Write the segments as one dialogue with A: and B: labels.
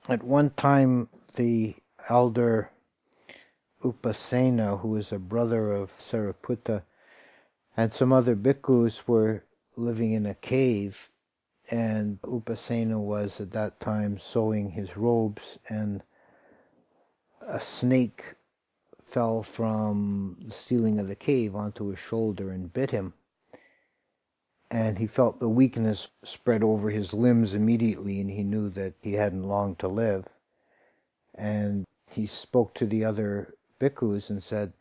A: At one time, the elder Upasena, who was a brother of Sariputta, and some other bhikkhus were living in a cave, and Upasena was at that time sewing his robes, and a snake fell from the ceiling of the cave onto his shoulder and bit him. And he felt the weakness spread over his limbs immediately, and he knew that he hadn't long to live. And he spoke to the other bhikkhus and said,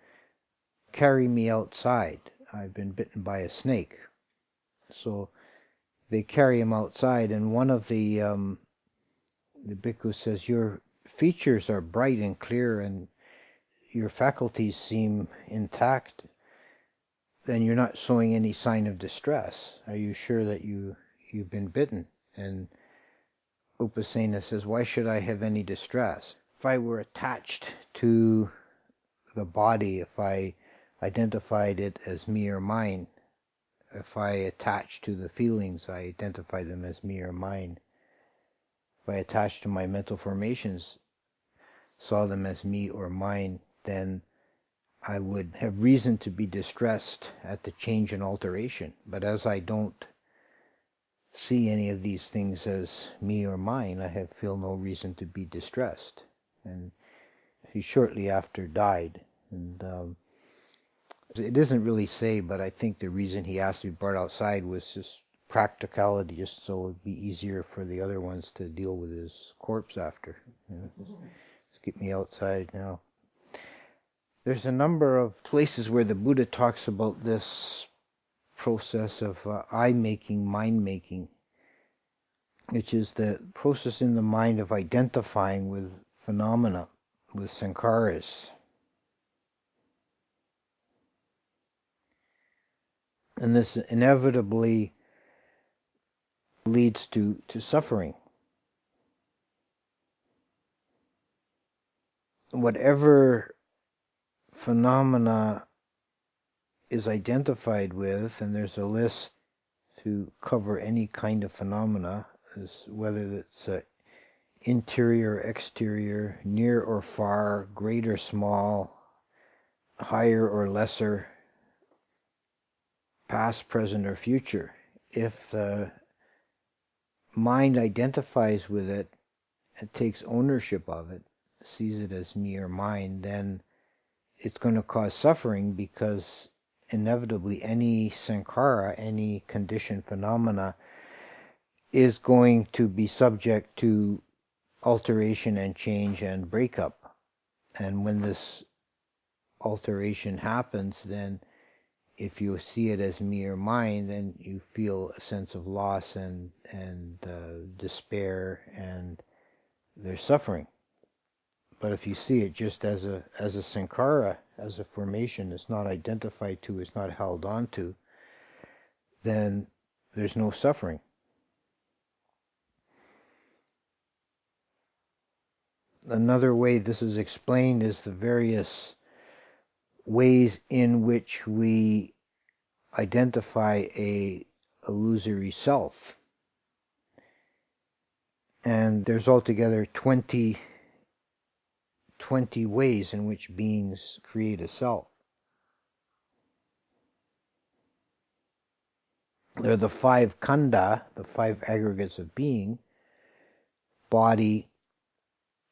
A: "Carry me outside. I've been bitten by a snake." So they carry him outside, and one of the bhikkhus says, "Your features are bright and clear, and your faculties seem intact. Then you're not showing any sign of distress. Are you sure that you've been bitten?" And Upasena says, "Why should I have any distress? If I were attached to the body, if I identified it as me or mine, if I attached to the feelings, I identify them as me or mine. If I attached to my mental formations, saw them as me or mine, then I would have reason to be distressed at the change and alteration. But as I don't see any of these things as me or mine, I feel no reason to be distressed." And he shortly after died. And it doesn't really say, but I think the reason he asked to be brought outside was just practicality, just so it would be easier for the other ones to deal with his corpse after. Just get me outside now. There's a number of places where the Buddha talks about this process of I-making, mind-making, which is the process in the mind of identifying with phenomena, with sankharas. And this inevitably leads to suffering. Whatever phenomena is identified with, and there's a list to cover any kind of phenomena, whether it's interior, exterior, near or far, great or small, higher or lesser, past, present, or future. If the mind identifies with it and takes ownership of it, sees it as me or mine, then it's going to cause suffering, because inevitably any sankhara, any conditioned phenomena, is going to be subject to alteration and change and breakup. And when this alteration happens, then if you see it as me or mine, then you feel a sense of loss and despair, and there's suffering. But if you see it just as a sankhara, as a formation, it's not identified to, it's not held on to, then there's no suffering. Another way this is explained is the various ways in which we identify a illusory self. And there's altogether 20 ways in which beings create a self. There are the 5 khandha, the 5 aggregates of being: body,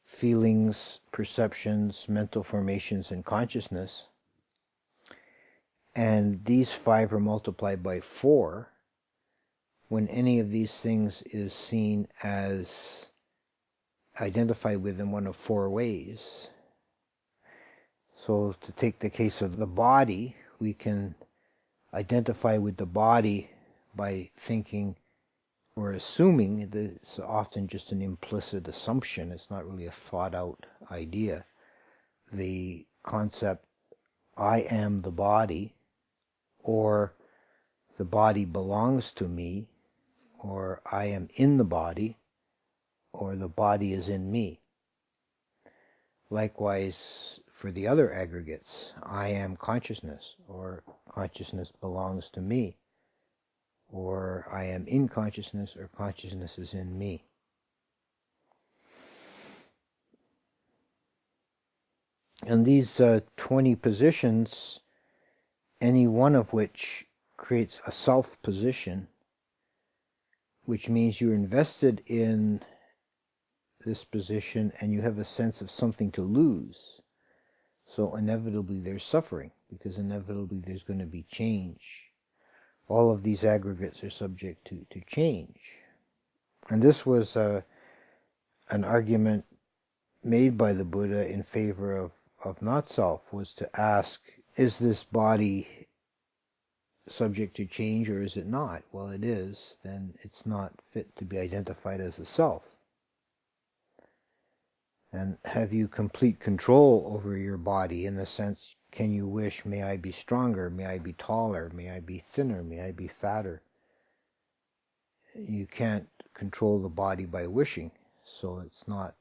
A: feelings, perceptions, mental formations, and consciousness. And these 5 are multiplied by 4 when any of these things is seen as identified with in one of 4 ways. So to take the case of the body, we can identify with the body by thinking or assuming, it's often just an implicit assumption, it's not really a thought out idea, the concept I am the body, or the body belongs to me, or I am in the body, or the body is in me. Likewise, for the other aggregates, I am consciousness, or consciousness belongs to me, or I am in consciousness, or consciousness is in me. And these 20 positions, any one of which creates a self position, which means you're invested in this position and you have a sense of something to lose. So inevitably there's suffering, because inevitably there's going to be change. All of these aggregates are subject to change. And this was an argument made by the Buddha in favor of not-self, was to ask, is this body subject to change or is it not? Well, it is. Then it's not fit to be identified as a self. And have you complete control over your body, in the sense, can you wish, may I be stronger, may I be taller, may I be thinner, may I be fatter? You can't control the body by wishing, so it's not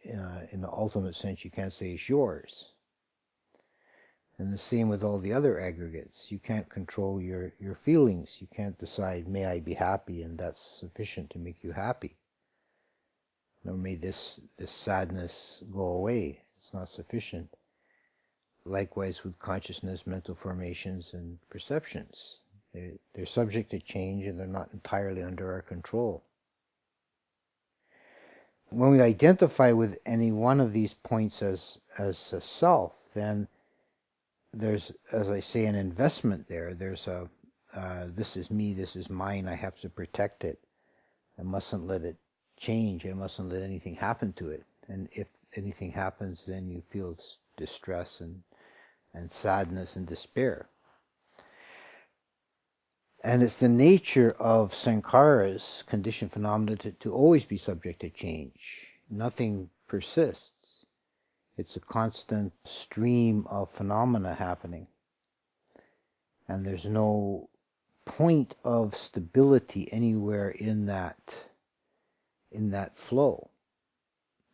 A: in the ultimate sense, you can't say it's yours. And the same with all the other aggregates. You can't control your feelings. You can't decide, may I be happy, and that's sufficient to make you happy. Or may this sadness go away. It's not sufficient. Likewise with consciousness, mental formations, and perceptions. They're subject to change, and they're not entirely under our control. When we identify with any one of these points as a self, then there's, as I say, an investment there. There's this is me, this is mine, I have to protect it. I mustn't let it change. I mustn't let anything happen to it. And if anything happens, then you feel distress and sadness and despair. And it's the nature of sankharas, conditioned phenomena, to always be subject to change. Nothing persists. It's a constant stream of phenomena happening. And there's no point of stability anywhere in that flow.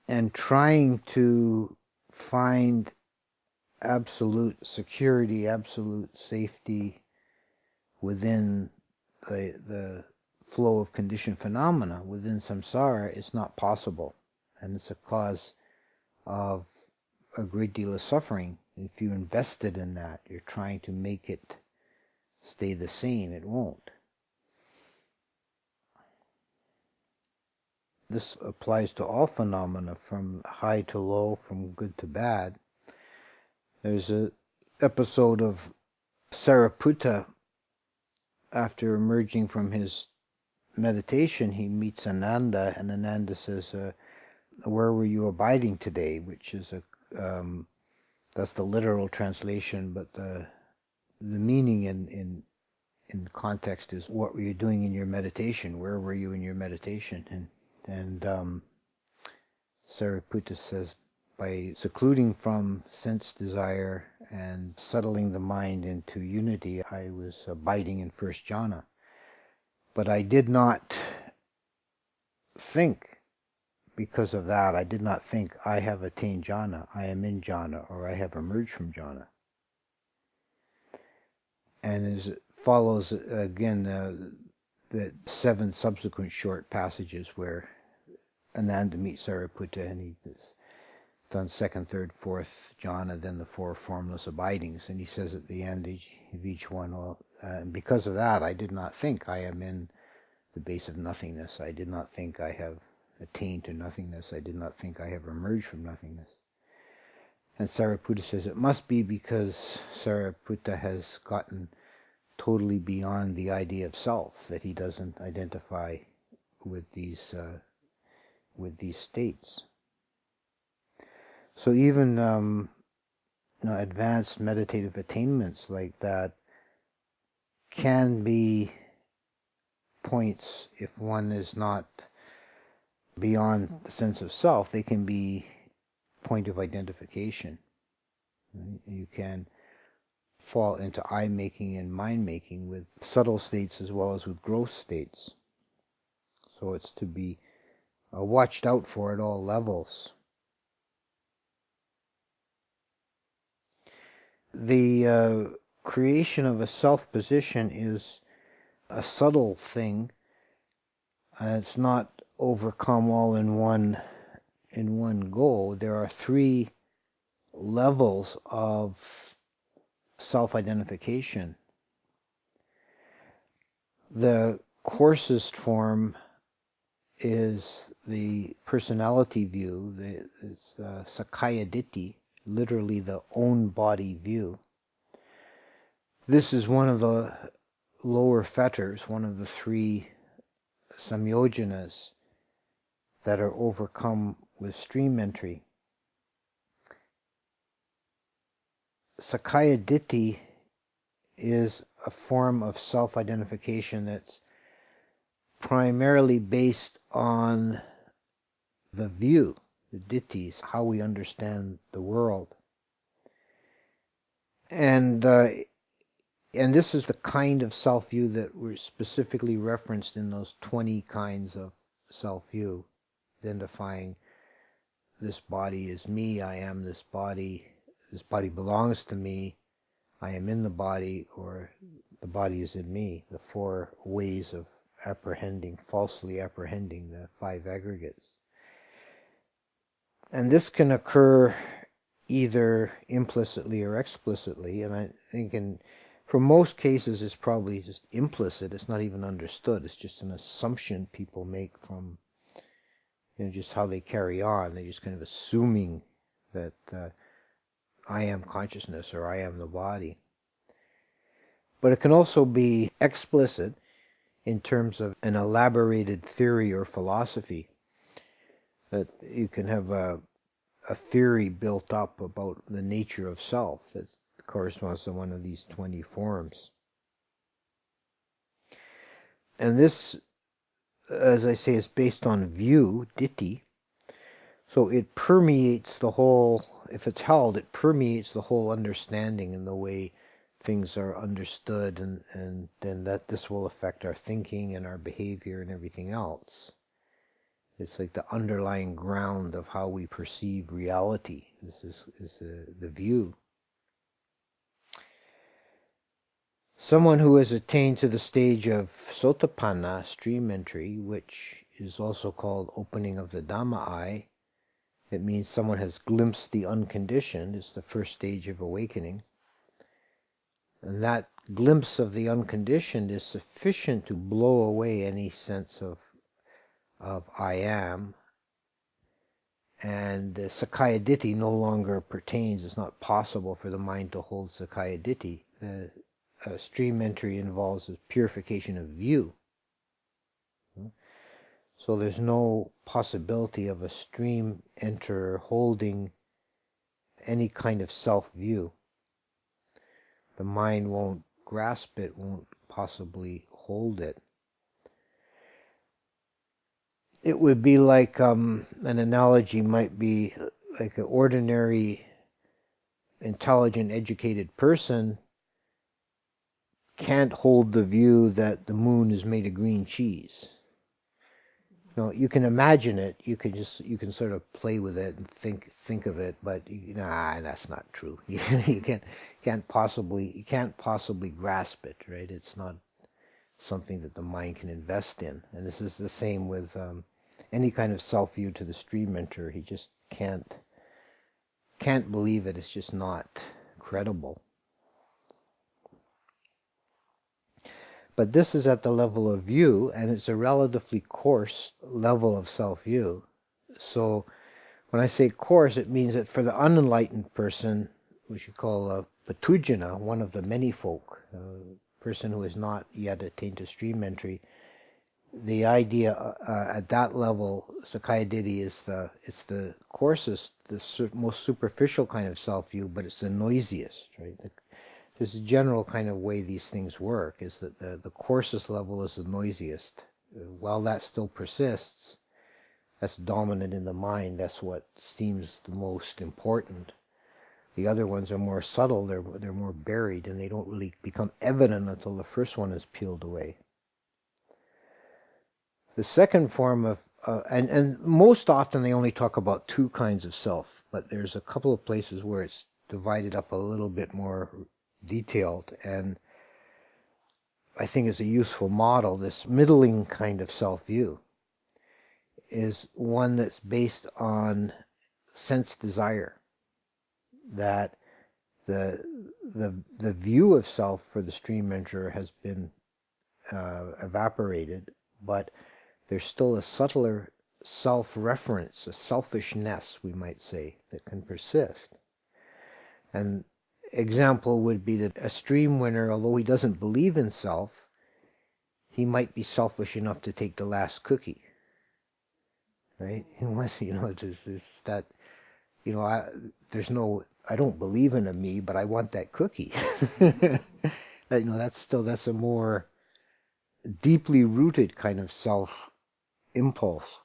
A: And trying to find absolute security, absolute safety within the flow of conditioned phenomena, within samsara, is not possible. And it's a cause of a great deal of suffering. If you invested in that, you're trying to make it stay the same, it won't. This applies to all phenomena, from high to low, from good to bad. There's an episode of Sariputta. After emerging from his meditation, he meets Ananda, and Ananda says, where were you abiding today? Which is that's the literal translation, but the meaning in context is, what were you doing in your meditation? Where were you in your meditation? And Sariputta says, by secluding from sense desire and settling the mind into unity, I was abiding in first jhana. But I did not think, because of that, I did not think, I have attained jhana, I am in jhana, or I have emerged from jhana. And as it follows, again, the 7 subsequent short passages where Ananda meets Sariputta, and he's done second, third, fourth jhana, then the 4 formless abidings, and he says at the end of each one, well, because of that, I did not think I am in the base of nothingness. I did not think I have attained to nothingness. I did not think I have emerged from nothingness. And Sariputta says it must be because Sariputta has gotten totally beyond the idea of self, that he doesn't identify with these states. So even advanced meditative attainments like that can be points, if one is not beyond the sense of self, they can be point of identification. You can fall into I-making and mind-making with subtle states as well as with gross states. So it's to be watched out for at all levels. The creation of a self-position is a subtle thing. It's not overcome all in one in one go, there are three levels of self-identification. The coarsest form is the personality view, it's Sakaya Ditti, literally the own body view. This is one of the lower fetters, one of the three samyojanas that are overcome with stream entry. Sakaya Ditti is a form of self-identification that's primarily based on the view, the dittis, how we understand the world. And this is the kind of self-view that were specifically referenced in those 20 kinds of self-view, identifying this body is me, I am this body belongs to me, I am in the body, or the body is in me, the four ways of apprehending, falsely apprehending the five aggregates. And this can occur either implicitly or explicitly, and I think for most cases it's probably just implicit, it's not even understood, it's just an assumption people make from just how they carry on. They're just kind of assuming that I am consciousness or I am the body. But it can also be explicit in terms of an elaborated theory or philosophy, that you can have a theory built up about the nature of self that corresponds to one of these 20 forms. And this, as I say, is based on view, ditti, so it permeates the whole, if it's held, it permeates the whole understanding and the way things are understood, and then that this will affect our thinking and our behavior and everything else. It's like the underlying ground of how we perceive reality. This is the view. Someone who has attained to the stage of Sotapanna, stream entry, which is also called opening of the Dhamma eye, it means someone has glimpsed the unconditioned. It's the first stage of awakening. And that glimpse of the unconditioned is sufficient to blow away any sense of I am. And the Sakaya Ditti no longer pertains. It's not possible for the mind to hold Sakaya Ditti. Stream entry involves a purification of view. So there's no possibility of a stream enter holding any kind of self-view. The mind won't grasp it, won't possibly hold it. It would be like, an analogy might be like an ordinary, intelligent, educated person can't hold the view that the moon is made of green cheese. You can imagine it. You can sort of play with it and think of it, but that's not true. You can't possibly grasp it, right? It's not something that the mind can invest in. And this is the same with any kind of self-view to the stream enter. He just can't believe it. It's just not credible. But this is at the level of view, and it's a relatively coarse level of self-view. So when I say coarse, it means that for the unenlightened person, which you call a patujana, one of the many folk, a person who has not yet attained to stream entry, the idea at that level, Sakaya Ditti, is the coarsest, the most superficial kind of self-view, but it's the noisiest, right? There's a general kind of way these things work, is that the coarsest level is the noisiest. While that still persists, that's dominant in the mind, that's what seems the most important. The other ones are more subtle, they're more buried, and they don't really become evident until the first one is peeled away. The second form of, and most often they only talk about two kinds of self, but there's a couple of places where it's divided up a little bit more detailed, and I think is a useful model, this middling kind of self-view. is one that's based on sense desire, that the the view of self for the stream enterer has been evaporated, but there's still a subtler self-reference, a selfishness, we might say, that can persist. An example would be that a stream winner, although he doesn't believe in self, he might be selfish enough to take the last cookie, right? He wants, that, I don't believe in a me, but I want that cookie. That's a more deeply rooted kind of self impulse,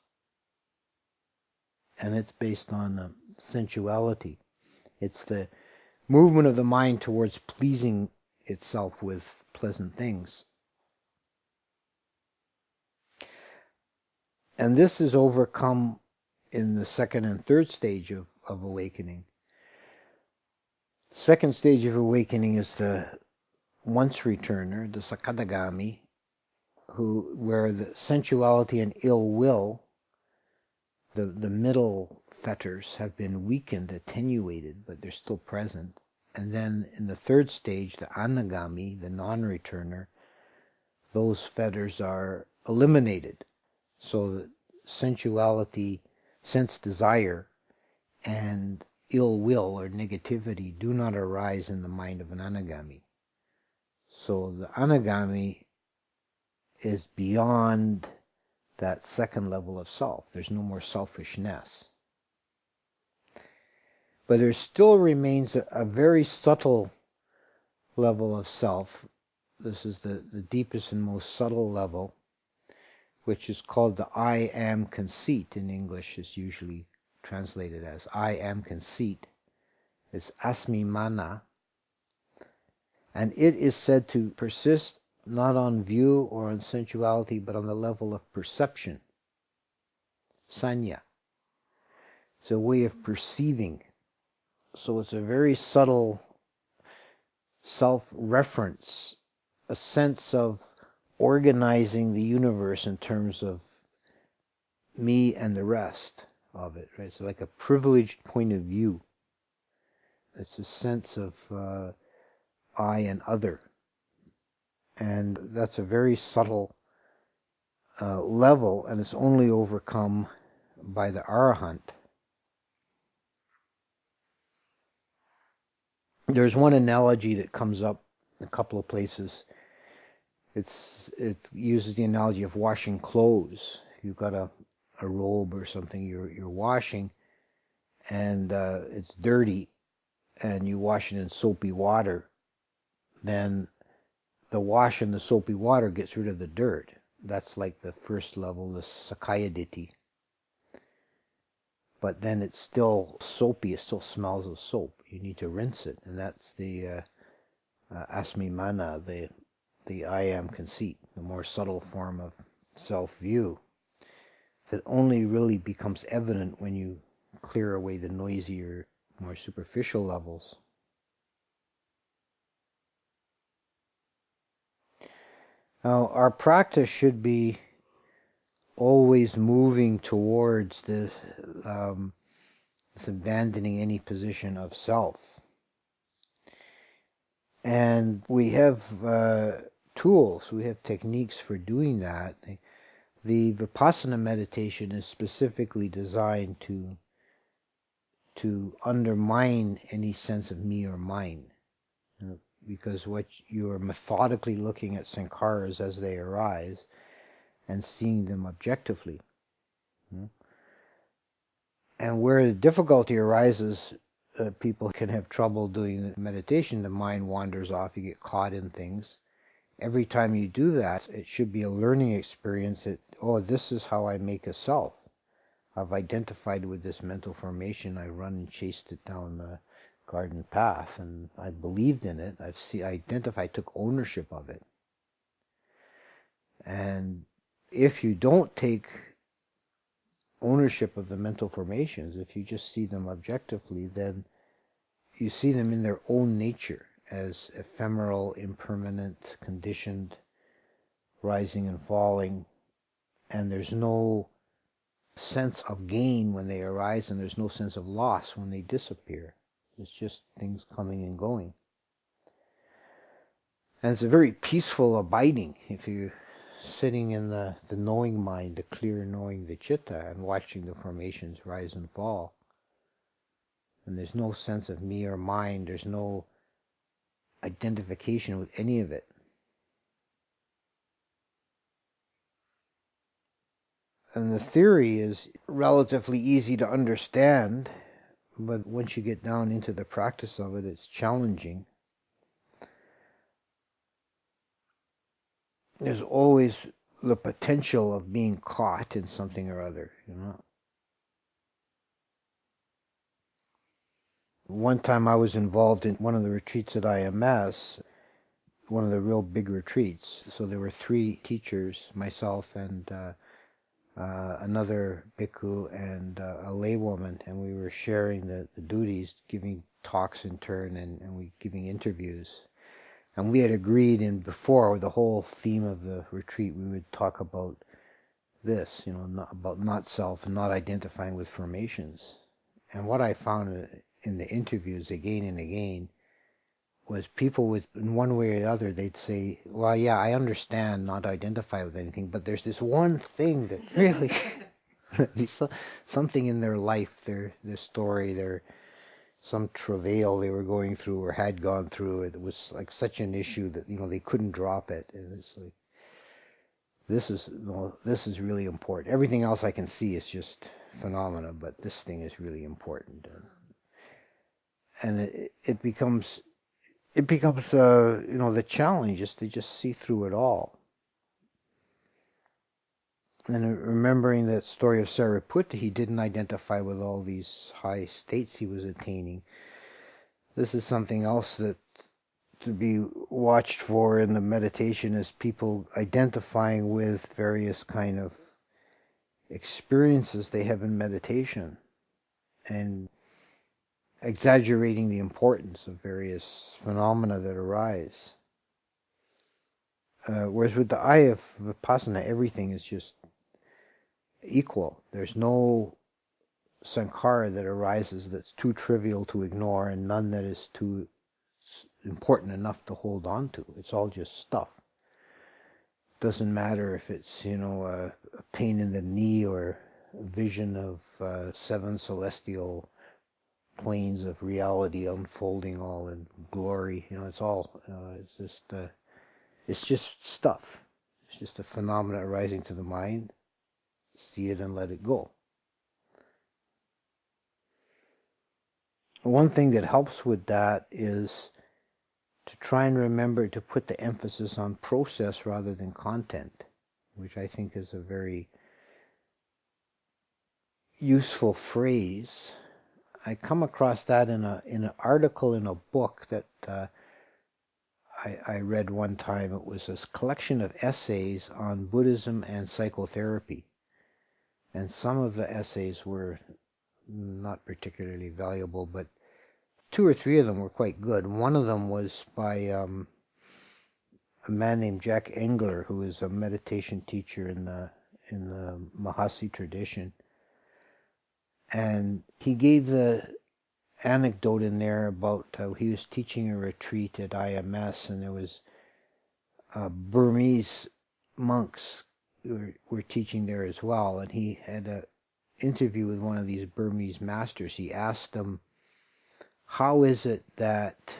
A: and it's based on sensuality. It's the movement of the mind towards pleasing itself with pleasant things. And this is overcome in the second and third stage of awakening. Second stage of awakening is the once returner, the Sakadagami, where the sensuality and ill will, the middle fetters, have been weakened, attenuated, but they're still present. And then in the third stage, the Anagami, the non-returner, those fetters are eliminated. So that sensuality, sense desire, and ill will or negativity do not arise in the mind of an Anagami. So the Anagami is beyond that second level of self. There's no more selfishness. But there still remains a very subtle level of self. This is the deepest and most subtle level, which is called the I am conceit. In English is usually translated as I am conceit. It's asmimana. And it is said to persist not on view or on sensuality, but on the level of perception. Sanya. It's a way of perceiving. So it's a very subtle self-reference, a sense of organizing the universe in terms of me and the rest of it, right? So like a privileged point of view. It's a sense of I and other. And that's a very subtle level, and it's only overcome by the Arahant. There's one analogy that comes up in a couple of places. It uses the analogy of washing clothes. You've got a robe or something you're washing, and it's dirty, and you wash it in soapy water. Then the wash in the soapy water gets rid of the dirt. That's like the first level, the Sakaya Ditti. But then it's still soapy, it still smells of soap. You need to rinse it, and that's the asmimana, the I am conceit, the more subtle form of self-view that only really becomes evident when you clear away the noisier, more superficial levels. Now, our practice should be always moving towards this abandoning any position of self. And we have tools, we have techniques for doing that. The Vipassana meditation is specifically designed to undermine any sense of me or mine. Because what you're methodically looking at sankharas as they arise and seeing them objectively. And where the difficulty arises, people can have trouble doing the meditation. The mind wanders off, you get caught in things. Every time you do that, it should be a learning experience that, oh, this is how I make a self. I've identified with this mental formation. I run and chased it down the garden path, and I believed in it. I identified, took ownership of it. And if you don't take ownership of the mental formations, if you just see them objectively, then you see them in their own nature as ephemeral, impermanent, conditioned, rising and falling, and there's no sense of gain when they arise, and there's no sense of loss when they disappear. It's just things coming and going. And it's a very peaceful abiding if you're sitting in the knowing mind, the clear knowing, the chitta, and watching the formations rise and fall. And there's no sense of me or mine. There's no identification with any of it. And the theory is relatively easy to understand, but once you get down into the practice of it, it's challenging. There's always the potential of being caught in something or other, you know. One time I was involved in one of the retreats at IMS, one of the real big retreats. So there were 3 teachers, myself and another bhikkhu and a laywoman, and we were sharing the duties, giving talks in turn, and we giving interviews. And we had agreed in before the whole theme of the retreat, we would talk about this, you know, about not self and not identifying with formations. And what I found in the interviews again and again was people would, in one way or the other, they'd say, well, yeah, I understand not identify with anything, but there's this one thing that really, something in their life, their story, some travail they were going through or had gone through. It was like such an issue that, you know, they couldn't drop it. And it's like, this is really important. Everything else I can see is just phenomena, but this thing is really important. And it becomes you know, the challenge is to just see through it all. And remembering that story of Sariputta, he didn't identify with all these high states he was attaining. This is something else that to be watched for in the meditation, is people identifying with various kind of experiences they have in meditation and exaggerating the importance of various phenomena that arise. Whereas with the eye of Vipassana, everything is just equal. There's no sankhara that arises that's too trivial to ignore, and none that is too important enough to hold on to. It's all just stuff. Doesn't matter if it's, you know, a pain in the knee or a vision of 7 celestial planes of reality unfolding all in glory. You know, it's all it's just stuff. It's just a phenomena arising to the mind. See it and let it go. One thing that helps with that is to try and remember to put the emphasis on process rather than content, which I think is a very useful phrase. I come across that in an article in a book that I read one time. It was a collection of essays on Buddhism and psychotherapy, and some of the essays were not particularly valuable, but 2 or 3 of them were quite good. One of them was by a man named Jack Engler, who is a meditation teacher in the Mahasi tradition, and he gave the anecdote in there about how he was teaching a retreat at IMS, and there was Burmese monks who were teaching there as well, and he had an interview with one of these Burmese masters. He asked them, how is it that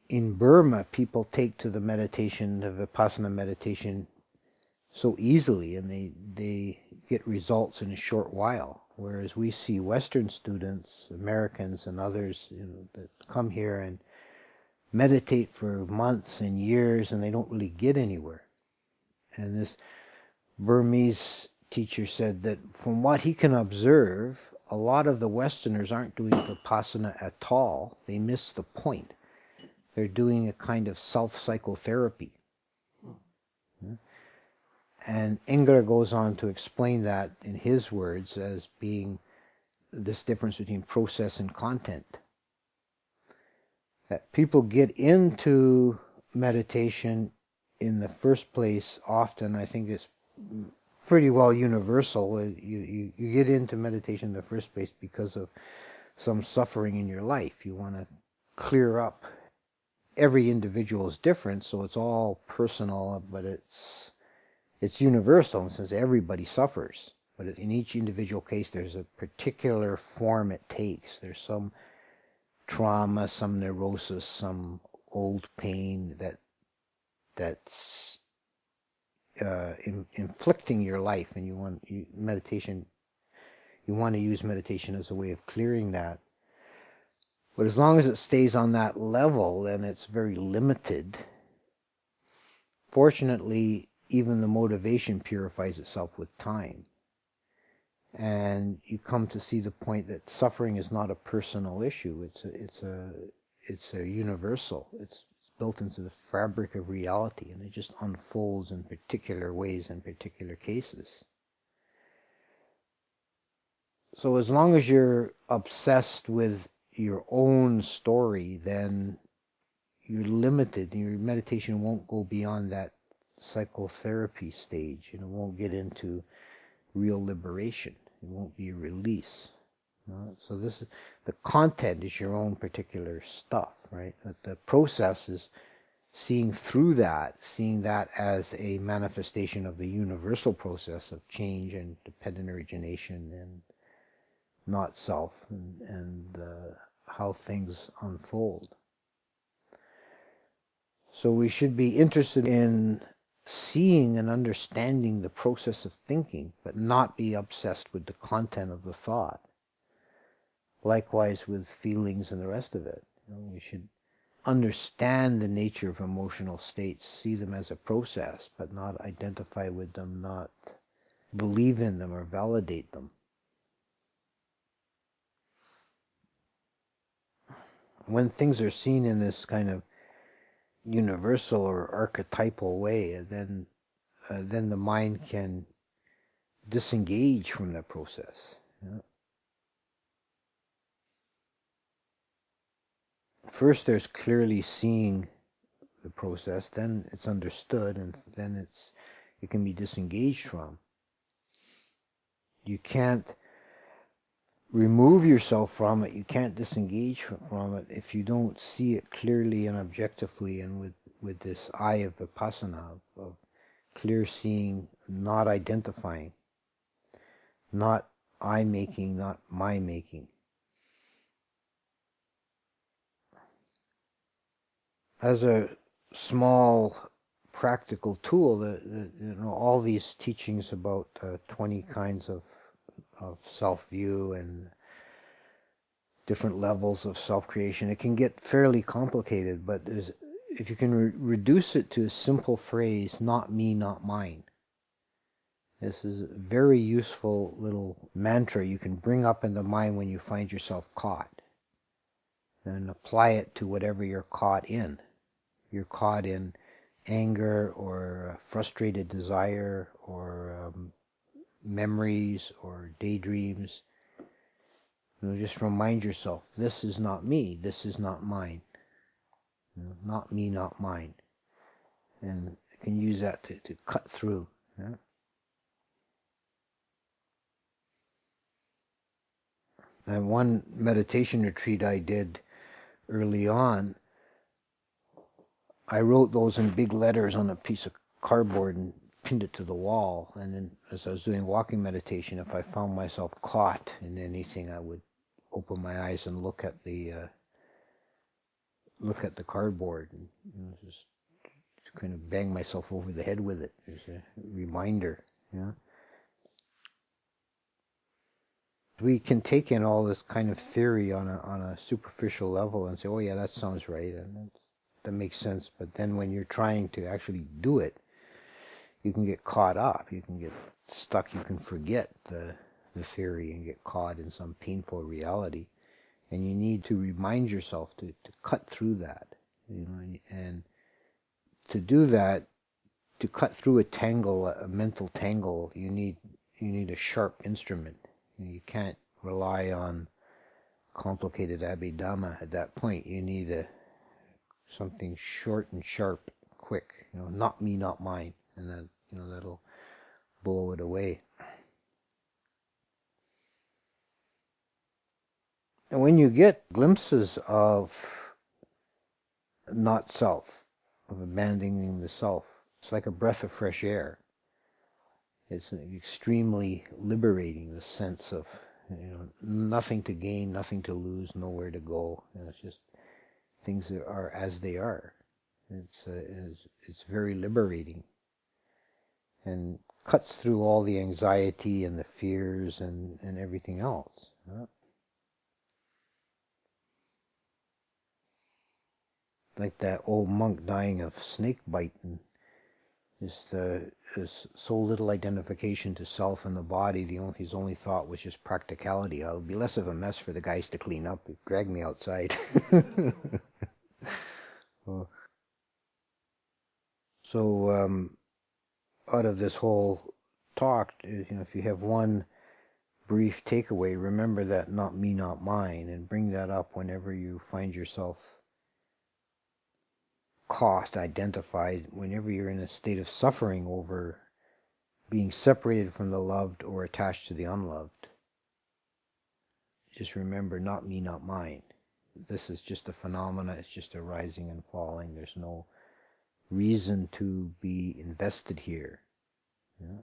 A: in Burma people take to the meditation, the Vipassana meditation, so easily, and they get results in a short while, whereas we see Western students, Americans and others, you know, that come here and meditate for months and years and they don't really get anywhere. And this Burmese teacher said that from what he can observe, a lot of the Westerners aren't doing Vipassana at all. They miss the point. They're doing a kind of self-psychotherapy. And Engler goes on to explain that in his words as being this difference between process and content. That people get into meditation in the first place often, I think it's pretty well universal. You get into meditation in the first place because of some suffering in your life. You want to clear up. Every individual is different, so it's all personal, but it's universal since everybody suffers. But in each individual case, there's a particular form it takes. There's some trauma, some neurosis, some old pain that's inflicting your life, and you want meditation. You want to use meditation as a way of clearing that. But as long as it stays on that level, then it's very limited. Fortunately, even the motivation purifies itself with time. And you come to see the point that suffering is not a personal issue. It's a universal. It's built into the fabric of reality, and it just unfolds in particular ways in particular cases. So as long as you're obsessed with your own story, then you're limited. Your meditation won't go beyond that psychotherapy stage, and it won't get into real liberation. It won't be a release. So this is the content is your own particular stuff, right? But the process is seeing through that, seeing that as a manifestation of the universal process of change and dependent origination and not self, and how things unfold. So we should be interested in seeing and understanding the process of thinking, but not be obsessed with the content of the thought. Likewise with feelings and the rest of it. We should understand the nature of emotional states, see them as a process, but not identify with them, not believe in them or validate them. When things are seen in this kind of universal or archetypal way, then the mind can disengage from that process. First, there's clearly seeing the process, then it's understood, and then it can be disengaged from. You can't remove yourself from it. You can't disengage from it if you don't see it clearly and objectively, and with this eye of vipassana, of clear seeing, not identifying, not I making, not my making. As a small practical tool, all these teachings about 20 kinds of self-view and different levels of self-creation, it can get fairly complicated, but if you can reduce it to a simple phrase, not me, not mine. This is a very useful little mantra you can bring up in the mind when you find yourself caught, and apply it to whatever you're caught in. You're caught in anger or frustrated desire or memories or daydreams. Just remind yourself, this is not me, this is not mine. Not me, not mine. And you can use that to cut through. Yeah? And one meditation retreat I did early on, I wrote those in big letters on a piece of cardboard and pinned it to the wall. And then as I was doing walking meditation, if I found myself caught in anything, I would open my eyes and look at the cardboard, and just kind of bang myself over the head with it. There's a reminder. Yeah. We can take in all this kind of theory on a superficial level and say, oh yeah, that sounds right, and that makes sense. But then when you're trying to actually do it, you can get caught up. You can get stuck. You can forget the theory and get caught in some painful reality. And you need to remind yourself to cut through that. And to do that, to cut through a tangle, a mental tangle, you need a sharp instrument. You can't rely on complicated abhidhamma at that point. You need something short and sharp, quick. Not me, not mine, and then that'll blow it away. And when you get glimpses of not self, of abandoning the self, it's like a breath of fresh air. It's extremely liberating, the sense of, nothing to gain, nothing to lose, nowhere to go. And it's just things that are as they are. It's very liberating and cuts through all the anxiety and the fears and everything else. Like that old monk dying of snake bite, and there's so little identification to self and the body. His only thought was just practicality. It'll be less of a mess for the guys to clean up. Drag me outside. So out of this whole talk, if you have one brief takeaway, remember that not me, not mine, and bring that up whenever you find yourself identified, whenever you're in a state of suffering over being separated from the loved or attached to the unloved. Just remember, not me, not mine. This is just a phenomena. It's just a rising and falling. There's no reason to be invested here. Yeah?